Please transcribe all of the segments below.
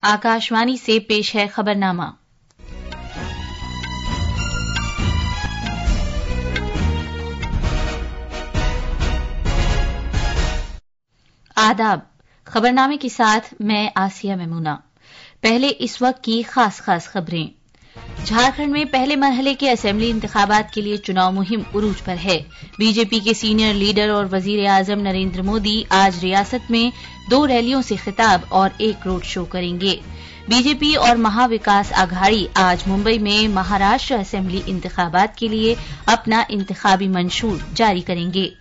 आकाशवाणी से पेश है खबरनामा। आदाब। खबरनामे के साथ मैं आसिया मेमूना। पहले इस वक्त की खास खबरें। झारखंड में पहले मरहले के असेंबली इंतखाबात के लिए चुनाव मुहिम उरूज पर है। बीजेपी के सीनियर लीडर और वजीर आजम नरेंद्र मोदी आज रियासत में 2 रैलियों से खिताब और 1 रोड शो करेंगे। बीजेपी और महाविकास आघाड़ी आज मुंबई में महाराष्ट्र असेंबली इंतखाबात के लिए अपना इंतखाबी मंशूर जारी करेंगे।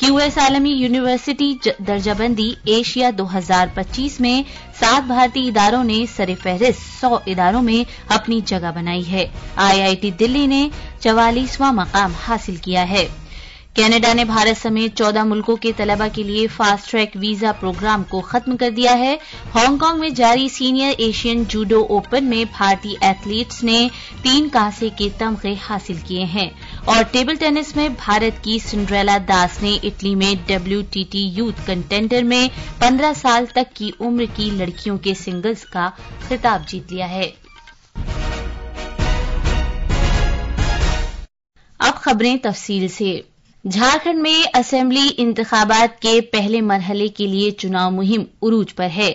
QS आलमी यूनिवर्सिटी दर्जाबंदी एशिया 2025 में 7 भारतीय इदारों ने सरे-फहरिस्त 100 इदारों में अपनी जगह बनाई है। IIT दिल्ली ने 44वां मकाम हासिल किया है। कनाडा ने भारत समेत 14 मुल्कों के तलबा के लिए फास्ट ट्रैक वीजा प्रोग्राम को खत्म कर दिया है। हांगकांग में जारी सीनियर एशियन जूडो ओपन में भारतीय एथलीट्स ने 3 कांसे के तमगे हासिल किए हैं। और टेबल टेनिस में भारत की सिंड्रेला दास ने इटली में WTT यूथ कंटेंडर में 15 साल तक की उम्र की लड़कियों के सिंगल्स का खिताब जीत लिया है। अब खबरें तफसील से। झारखंड में असेंबली इंतखाबात के पहले मरहले के लिए चुनाव मुहिम उरूज पर है।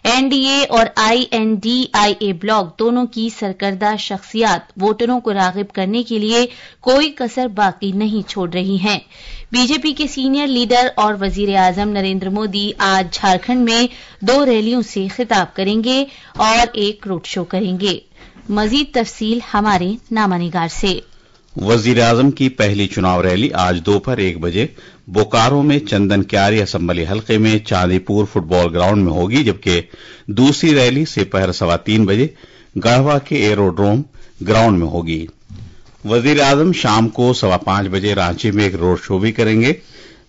NDA और INDIA ब्लॉक दोनों की सरकर्दा शख्सियात वोटरों को रागिब करने के लिए कोई कसर बाकी नहीं छोड़ रही हैं। बीजेपी के सीनियर लीडर और वजीर आजम नरेंद्र मोदी आज झारखंड में 2 रैलियों से खिताब करेंगे और 1 रोड शो करेंगे। मजीद तफसील हमारे नामानिगार से। वजीर आजम की पहली चुनाव रैली आज दोपहर 1 बजे बोकारो में चंदन क्यारी असेंबली हल्के में चांदीपुर फुटबॉल ग्राउंड में होगी, जबकि दूसरी रैली दोपहर 3:15 बजे गढ़वा के एरोड्रोम ग्राउंड में होगी। वजीर आजम शाम को 5:15 बजे रांची में 1 रोड शो भी करेंगे।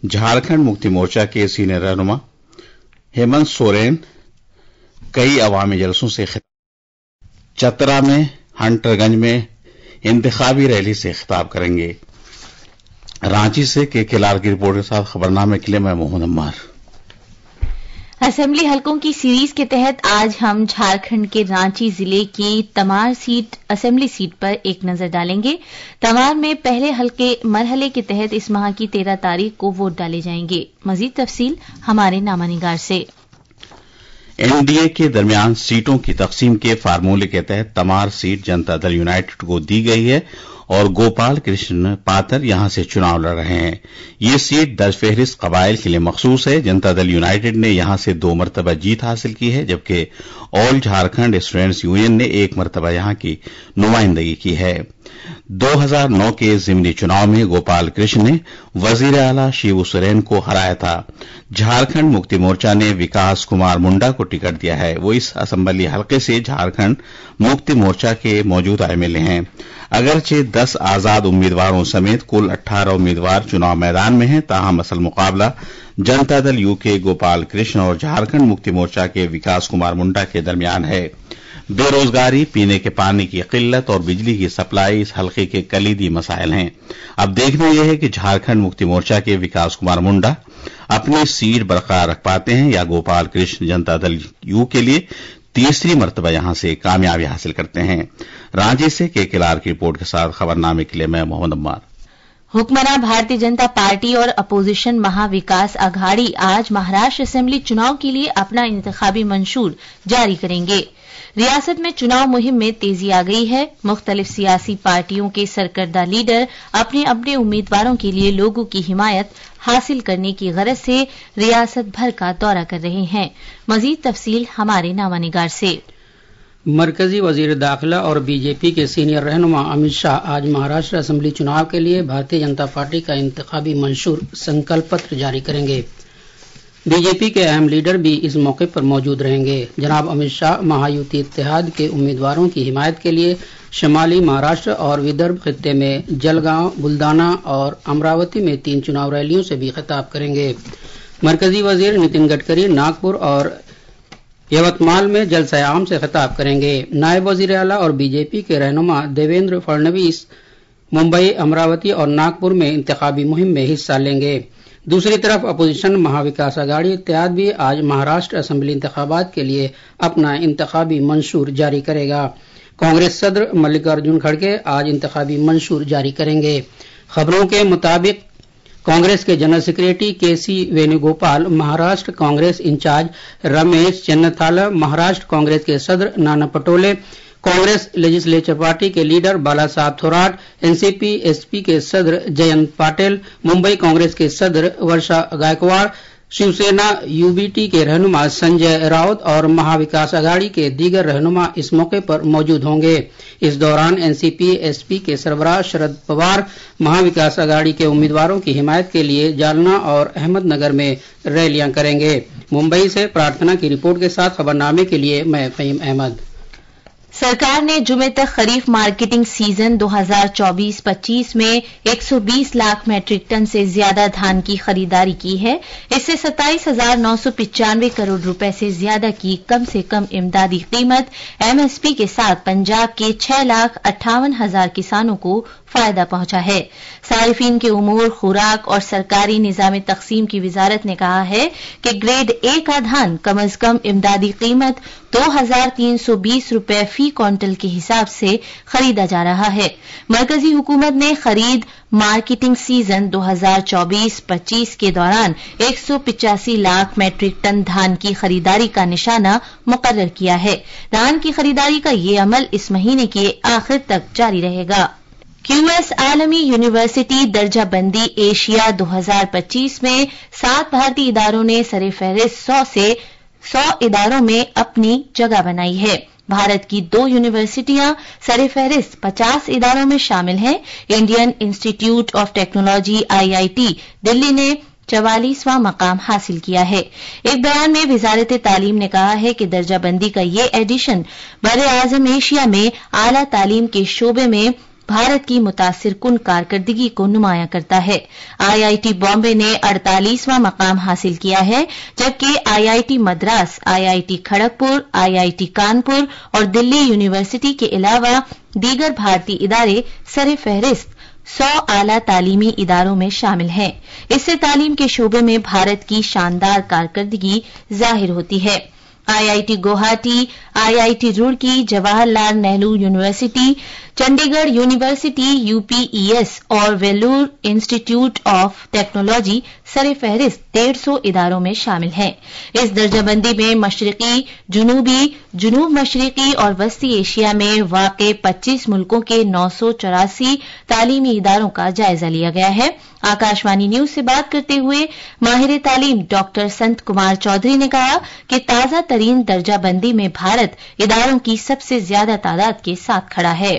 झारखंड मुक्ति मोर्चा के सीनियर रहनुमा हेमंत सोरेन कई अवामी जलसों से चतरा में, हंटरगंज में इंतखाबी रैली से खिताब करेंगे। रांची से के लाल की रिपोर्ट के साथ खबरनामे के लिए मैं मोहम्मद अम्मार। असेंबली हलकों की सीरीज के तहत आज हम झारखंड के रांची जिले की तमार असेंबली सीट पर एक नजर डालेंगे। तमार में पहले मरहले के तहत इस माह की 13 तारीख को वोट डाले जाएंगे। मजीद तफसील हमारे नामानिगार से। NDA के दरमियान सीटों की तकसीम के फार्मूले के तहत तमार सीट जनता दल यूनाइटेड को दी गई है और गोपाल कृष्ण पातर यहां से चुनाव लड़ रहे हैं। ये सीट दर्ज फहरिस्त कबाइल के लिए मखसूस है। जनता दल यूनाइटेड ने यहां से 2 मरतबा जीत हासिल की है, जबकि ऑल झारखंड स्टूडेंट्स यूनियन ने 1 मरतबा यहां की नुमाइंदगी की है। 2009 के जिमनी चुनाव में गोपाल कृष्ण ने वजीर आला शिबू सोरेन को हराया था। झारखंड मुक्ति मोर्चा ने विकास कुमार मुंडा को टिकट दिया है। वो इस असेंबली हल्के से झारखंड मुक्ति मोर्चा के मौजूदा MLA हैं। अगरचे 10 आजाद उम्मीदवारों समेत कुल 18 उम्मीदवार चुनाव मैदान में हैं, ताहम असल मुकाबला जनता दल यू के गोपाल कृष्ण और झारखंड मुक्ति मोर्चा के विकास कुमार मुंडा के दरमियान है। बेरोजगारी, पीने के पानी की किल्लत और बिजली की सप्लाई इस हल्के के कलीदी मसाइल हैं। अब देखना यह है कि झारखंड मुक्ति मोर्चा के विकास कुमार मुंडा अपनी सीट बरकरार रख पाते हैं या गोपाल कृष्ण जनता दल यू के लिए तीसरी मरतबा यहां से कामयाबी हासिल करते हैं। रांची से के लाल की रिपोर्ट के साथ खबरनामे के लिए मैं मोहम्मद अम्मार। हुक्मरान भारतीय जनता पार्टी और अपोजिशन महाविकास आघाड़ी आज महाराष्ट्र असेंबली चुनाव के लिए अपना इंतखाबी मंशूर जारी करेंगे। रियासत में चुनाव मुहिम में तेजी आ गई है। मुख्तलिफ सियासी पार्टियों के सरकर्दा लीडर अपने अपने उम्मीदवारों के लिए लोगों की हिमायत हासिल करने की गरज से रियासत भर का दौरा कर रहे हैं। मजीद तफसील हमारे नामानिगार से। मरकजी वजीर दाखिला और बीजेपी के सीनियर रहनुमा अमित शाह आज महाराष्ट्र असेंबली चुनाव के लिए भारतीय जनता पार्टी का इंतखाबी मंशूर संकल्प पत्र जारी करेंगे। बीजेपी के अहम लीडर भी इस मौके पर मौजूद रहेंगे। जनाब अमित शाह महायुति इत्तेहाद के उम्मीदवारों की हिमायत के लिए शुमाली महाराष्ट्र और विदर्भ खित्ते में जलगांव, बुल्दाना और अमरावती में 3 चुनाव रैलियों से भी खिताब करेंगे। मरकजी वजीर नितिन गडकरी नागपुर और यवतमाल में जलसे-आम से खिताब करेंगे। नायब वजीर आला और बीजेपी के रहनुमा देवेंद्र फडणवीस मुंबई, अमरावती और नागपुर में इंतखाबी मुहिम में हिस्सा लेंगे। दूसरी तरफ अपोजिशन महाविकास अघाड़ी इत्तेहाद भी आज महाराष्ट्र असेंबली इंतखाबात के लिए अपना इंतखाबी मंशूर जारी करेगा। कांग्रेस सदर मल्लिकार्जुन खड़गे आज इंतखाबी मंशूर जारी करेंगे। खबरों के मुताबिक कांग्रेस के जनरल सेक्रेटरी केसी वेणुगोपाल, महाराष्ट्र कांग्रेस इंचार्ज रमेश चन्नथाला, महाराष्ट्र कांग्रेस के सदर नाना पटोले, कांग्रेस लेजिस्लेचर पार्टी के लीडर बाला साहब थोराट, एनसीपी एसपी के सदर जयंत पाटिल, मुंबई कांग्रेस के सदर वर्षा गायकवाड़, शिवसेना यूबीटी के रहनुमा संजय राउत और महाविकास अघाड़ी के दीगर रहनुमा इस मौके पर मौजूद होंगे। इस दौरान एनसीपी एसपी के सरबराह शरद पवार महाविकास अघाड़ी के उम्मीदवारों की हिमायत के लिए जालना और अहमदनगर में रैलियां करेंगे। मुंबई से प्रार्थना की रिपोर्ट के साथ खबरनामे के लिए मैं फहीम अहमद। सरकार ने जुमे तक खरीफ मार्केटिंग सीजन 2024-25 में 120 लाख मैट्रिक टन से ज्यादा धान की खरीदारी की है। इससे 27,995 करोड़ रुपए से ज्यादा की कम से कम इमदादी कीमत एमएसपी के साथ पंजाब के 6,58,000 किसानों को फायदा पहुंचा है। सारिफीन के उमूर, खुराक और सरकारी निजाम तकसीम की वजारत ने कहा है कि ग्रेड ए का धान कम अज कम इमदादी कीमत 2,320 रुपए फी क्विंटल के हिसाब से खरीदा जा रहा है। मरकजी हुकूमत ने खरीद मार्केटिंग सीजन 2024-25 के दौरान 185 लाख मैट्रिक टन धान की खरीदारी का निशाना मुकर्रर किया है। धान की खरीदारी का ये अमल इस महीने के आखिर तक जारी रहेगा। क्यूएस आलमी यूनिवर्सिटी दर्जा बंदी एशिया 2025 में 7 भारतीय इदारों ने सरे-फहरिस्त 100 से 100 इदारों में अपनी जगह बनाई है। भारत की 2 यूनिवर्सिटियां सरे-फहरिस्त 50 इदारों में शामिल हैं। Indian institute of technology IIT Delhi ने 44वां मकाम हासिल किया है। एक बयान में वजारत तालीम ने कहा है कि दर्जाबंदी का ये एडिशन बरे आजम एशिया में आला तालीम के शोबे में भारत की मुतासिर कुन कारकर्दगी को नुमाया करता है। आईआईटी बॉम्बे ने 48वां मकाम हासिल किया है, जबकि IIT Madras, IIT Kharagpur, IIT Kanpur और दिल्ली यूनिवर्सिटी के अलावा दीगर भारतीय इदारे सरे फहरिस्त 100 आला तालीमी इदारों में शामिल हैं। इससे तालीम के शोबे में भारत की शानदार कारकर्दगी जाहिर होती है। IIT Guwahati, IIT Roorkee, Jawaharlal Nehru university, Chandigarh university, UPES और वेल्लोर इंस्टीट्यूट ऑफ टेक्नोलॉजी सरे फहरिस्त 150 इदारों में शामिल हैं। इस दर्जाबंदी में मशरकी, जुनूबी, जुनूब मशरकी और वस्ती एशिया में वाक़े 25 मुल्कों के 984 तालीमी इदारों का जायजा लिया गया है। आकाशवाणी न्यूज से बात करते हुए माहिर तालीम डॉक्टर संत कुमार चौधरी ने कहा कि ताजा तरीन दर्जाबंदी में भारत इदारों की सबसे ज्यादा तादाद के साथ खड़ा है।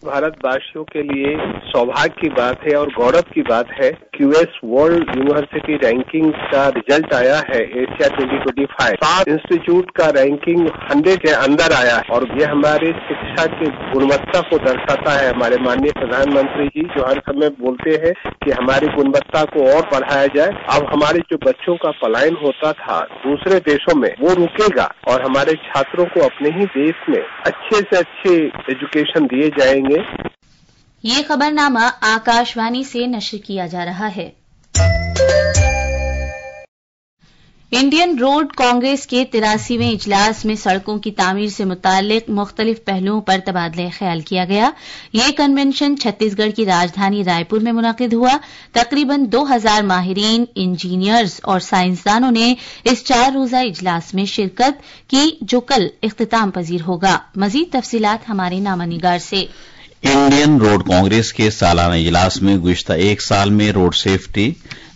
भारतवासियों के लिए सौभाग्य की बात है और गौरव की बात है। क्यूएस वर्ल्ड यूनिवर्सिटी रैंकिंग का रिजल्ट आया है एशिया 2025। 7 इंस्टीट्यूट का रैंकिंग 100 के अंदर आया है और ये हमारे शिक्षा की गुणवत्ता को दर्शाता है। हमारे माननीय प्रधानमंत्री जी जो हर समय बोलते हैं कि हमारी गुणवत्ता को और बढ़ाया जाए। अब हमारे जो बच्चों का पलायन होता था दूसरे देशों में वो रुकेगा और हमारे छात्रों को अपने ही देश में अच्छे से अच्छे एजुकेशन दिए जाएंगे। ये खबरनामा आकाशवाणी से नश्र किया जा रहा है। इंडियन रोड कांग्रेस के 83वें इजलास में सड़कों की तामीर से मुताल्लिक मुख्तलिफ पहलुओं पर तबादला ख्याल किया गया। ये कन्वेंशन छत्तीसगढ़ की राजधानी रायपुर में मुनक़िद हुआ। तकरीबन 2000 माहिरीन, इंजीनियर्स और साइंसदानों ने इस 4 रोज़ा इजलास में शिरकत की जो कल इख्तिताम पजीर होगा। मजीद तफसीलात हमारे नामानिगार से। इंडियन रोड कांग्रेस के सालाना इजलास में गुज़िश्ता एक साल में रोड सेफ्टी,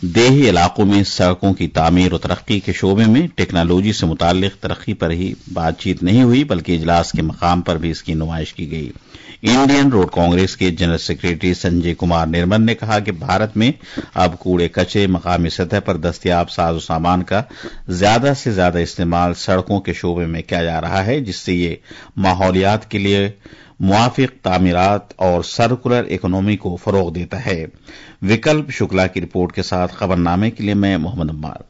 देही इलाकों में सड़कों की तामीर और तरक्की के शोबे में टेक्नोलॉजी से मुताल्लिक तरक्की पर ही बातचीत नहीं हुई बल्कि इजलास के मकाम पर भी इसकी नुमाइश की गई। इंडियन रोड कांग्रेस के जनरल सेक्रेटरी संजय कुमार निर्मल ने कहा कि भारत में अब कूड़े कचरे मकामी सतह पर दस्तयाब साजो सामान का ज्यादा से ज्यादा इस्तेमाल सड़कों के शोबे में किया जा रहा है, जिससे ये माहौलियात के लिए मुआफिक तामीरात और सर्कुलर इकोनॉमी को फरोग देता है। विकल्प शुक्ला की रिपोर्ट के साथ खबरनामे के लिए मैं मोहम्मद अम्मार।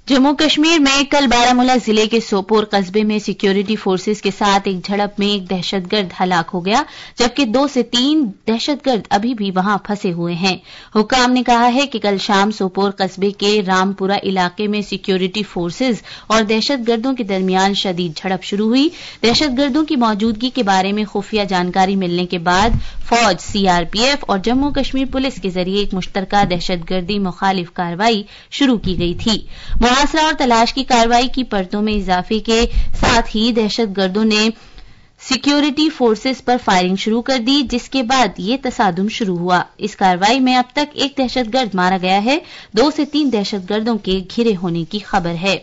जम्मू कश्मीर में कल बारामूला जिले के सोपोर कस्बे में सिक्योरिटी फोर्सेस के साथ एक झड़प में एक दहशतगर्द हलाक हो गया, जबकि 2 से 3 दहशतगर्द अभी भी वहां फंसे हुए हैं। हुक्काम ने कहा है कि कल शाम सोपोर कस्बे के रामपुरा इलाके में सिक्योरिटी फोर्सेस और दहशतगर्दों के दरमियान शदीद झड़प शुरू हुई। दहशतगर्दों की मौजूदगी के बारे में खुफिया जानकारी मिलने के बाद फौज, सीआरपीएफ और जम्मू कश्मीर पुलिस के जरिए एक मुश्तरका दहशतगर्दी मुखालिफ कार्रवाई शुरू की गई थी। मुहासरा और तलाश की कार्रवाई की परतों में इजाफे के साथ ही दहशतगर्दों ने सिक्योरिटी फोर्सेस पर फायरिंग शुरू कर दी, जिसके बाद ये तसादुम शुरू हुआ। इस कार्रवाई में अब तक एक दहशतगर्द मारा गया है। 2 से 3 दहशतगर्दों के घिरे होने की खबर है।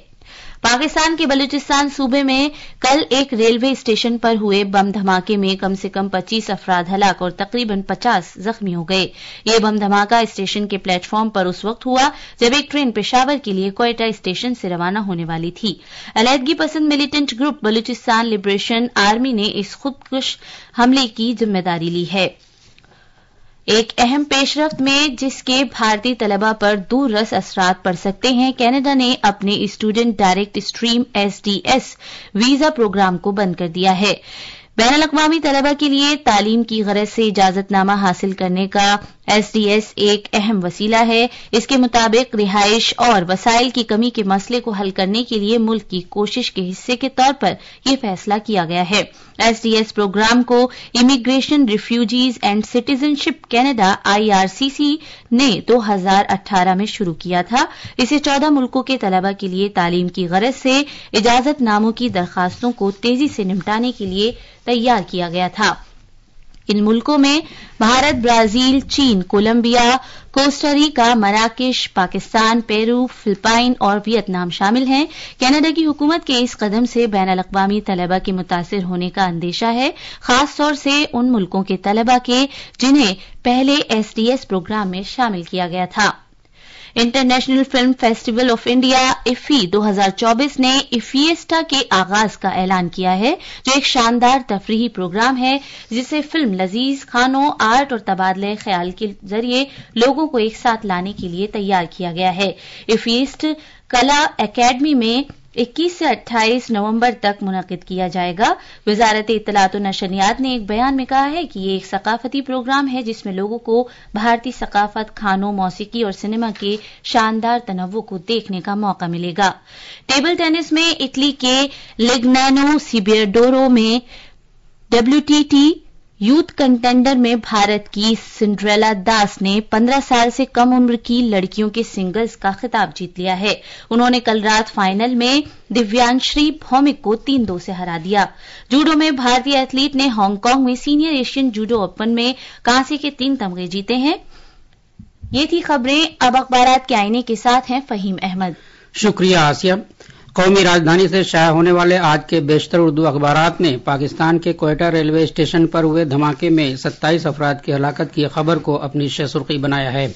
पाकिस्तान के बलूचिस्तान सूबे में कल एक रेलवे स्टेशन पर हुए बम धमाके में कम से कम 25 अफराद हलाक और तकरीबन 50 जख्मी हो गए। ये बम धमाका स्टेशन के प्लेटफार्म पर उस वक्त हुआ जब एक ट्रेन पेशावर के लिए क्वेटा स्टेशन से रवाना होने वाली थी। अलहदगी पसंद militant group Balochistan liberation army ने इस खुदकुश हमले की जिम्मेदारी ली है। एक अहम पेशरफ्त में जिसके भारतीय तलबा पर दूररस असरात पड़ सकते हैं, कनाडा ने अपने student direct stream SDS visa programme को बंद कर दिया है। बैनुल-अक़वामी तलबा के लिए तालीम की गरज से इजाजतनामा हासिल करने का SDS एक अहम वसीला है। इसके मुताबिक रिहाइश और वसाइल की कमी के मसले को हल करने के लिए मुल्क की कोशिश के हिस्से के तौर पर यह फैसला किया गया है। SDS प्रोग्राम को immigration, refugees and citizenship Canada IRCC ने 2018 में शुरू किया था। इसे 14 मुल्कों के तलबा के लिए तालीम की गरज से इजाजतनामों की दरखास्तों को तेजी से निपटाने के लिए तैयार किया गया था। इन मुल्कों में भारत, ब्राजील, चीन, Colombia, Costa Rica, Marrakesh, Pakistan, Peru, Philippine और वियतनाम शामिल हैं। कनाडा की हुकूमत के इस कदम से बैनुल-अक़वामी तलबा के मुतासिर होने का अंदेशा है, खास तौर से उन मुल्कों के तलबा के जिन्हें पहले SDS प्रोग्राम में शामिल किया गया था। International film festival of India IFFI 2024 ने इफिएस्टा के आगाज का ऐलान किया है, जो एक शानदार तफरीही प्रोग्राम है जिसे फिल्म, लजीज खानों, आर्ट और तबादले ख्याल के जरिए लोगों को एक साथ लाने के लिए तैयार किया गया है। इफिएस्ट कला अकेडमी में 21 से 28 नवंबर तक मुनक़िद किया जाएगा। वजारत इत्तलात व नशरियात ने एक बयान में कहा है कि ये एक सकाफती प्रोग्राम है जिसमें लोगों को भारतीय सकाफत, खानों, मौसीकी और सिनेमा के शानदार तनव्वु को देखने का मौका मिलेगा। टेबल टेनिस में इटली के लिग्नानो सिबियडोरो में WTT यूथ कंटेंडर में भारत की सिंड्रेला दास ने 15 साल से कम उम्र की लड़कियों के सिंगल्स का खिताब जीत लिया है। उन्होंने कल रात फाइनल में दिव्यांश्री भौमिक को 3-2 से हरा दिया। जूडो में भारतीय एथलीट ने हांगकांग में सीनियर एशियन जूडो ओपन में कांसे के 3 तमगे जीते हैं। ये थी खबरें। अब अखबारात के आईने के साथ हैं फहीम अहमद। शुक्रिया आसिया। कौमी राजधानी से शाया होने वाले आज के बेशतर उर्दू अखबारात ने पाकिस्तान के क्वेटा रेलवे स्टेशन पर हुए धमाके में 27 अफराद की हलाकत की खबर को अपनी सुर्खी बनाया है।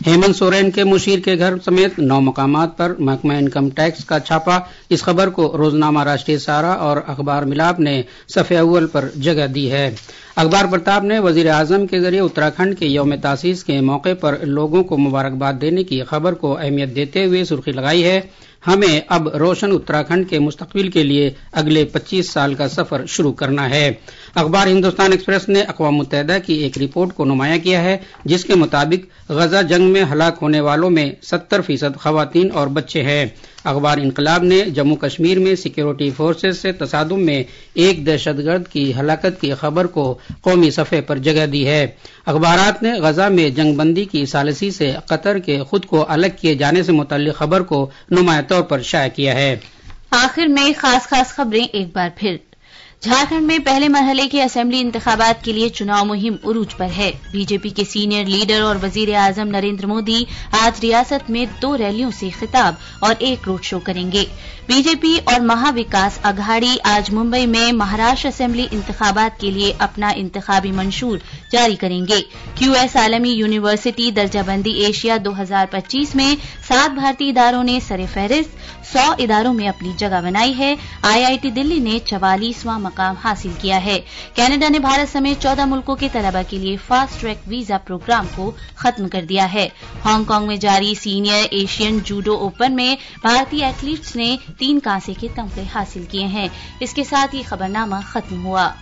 हेमंत सोरेन के मुशीर के घर समेत 9 मकामात पर महकमा इनकम टैक्स का छापा। इस खबर को रोजनामा राष्ट्रीय सहारा और अखबार मिलाप ने सफ़े अव्वल पर जगह दी है। अखबार प्रताप ने वजीर आजम के जरिए उत्तराखंड के यौम तासीस के मौके पर लोगों को मुबारकबाद देने की खबर को अहमियत देते हुए सुर्खी लगाई है, हमें अब रोशन उत्तराखंड के मुस्तकबिल के लिए अगले 25 साल का सफर शुरू करना है। अखबार हिंदुस्तान एक्सप्रेस ने अक़वाम मुत्तहिदा की एक रिपोर्ट को नुमाया किया है, जिसके मुताबिक गजा जंग में हलाक होने वालों में 70% खवातीन और बच्चे हैं। अखबार इनकलाब ने जम्मू कश्मीर में सिक्योरिटी फोर्सेस से तसादुम में एक दहशतगर्द की हलाकत की खबर को कौमी सफ़े पर जगह दी है। अखबारात ने गजा में जंगबंदी की सालिसी से कतर के खुद को अलग किए जाने से मुतल्लिक खबर को नुमाया तौर पर शाया किया है। आखिर में खास खबरें एक बार फिर। झारखंड में पहले मरहले के असेंबली इंतखाबात के लिए चुनाव मुहिम उरूज पर है। बीजेपी के सीनियर लीडर और वजीर आजम नरेंद्र मोदी आज रियासत में 2 रैलियों से खिताब और एक रोड शो करेंगे। बीजेपी और महाविकास अघाड़ी आज मुंबई में महाराष्ट्र असेंबली इंतखाबात के लिए अपना इंतखाबी मंशूर जारी करेंगे। QS आलमी यूनिवर्सिटी दर्जा बंदी एशिया 2025 में 7 भारतीय इदारों ने सरे-फहरिस्त 100 इदारों में अपनी जगह बनाई है। IIT दिल्ली ने 44वां मकाम हासिल किया है। कनाडा ने भारत समेत 14 मुल्कों के तलबा के लिए फास्ट ट्रैक वीजा प्रोग्राम को खत्म कर दिया है। हांगकांग में जारी सीनियर एशियन जूडो ओपन में भारतीय एथलीट्स ने 3 कांसे के तमगे हासिल किए हैं। इसके साथ ही खबरनामा खत्म हुआ।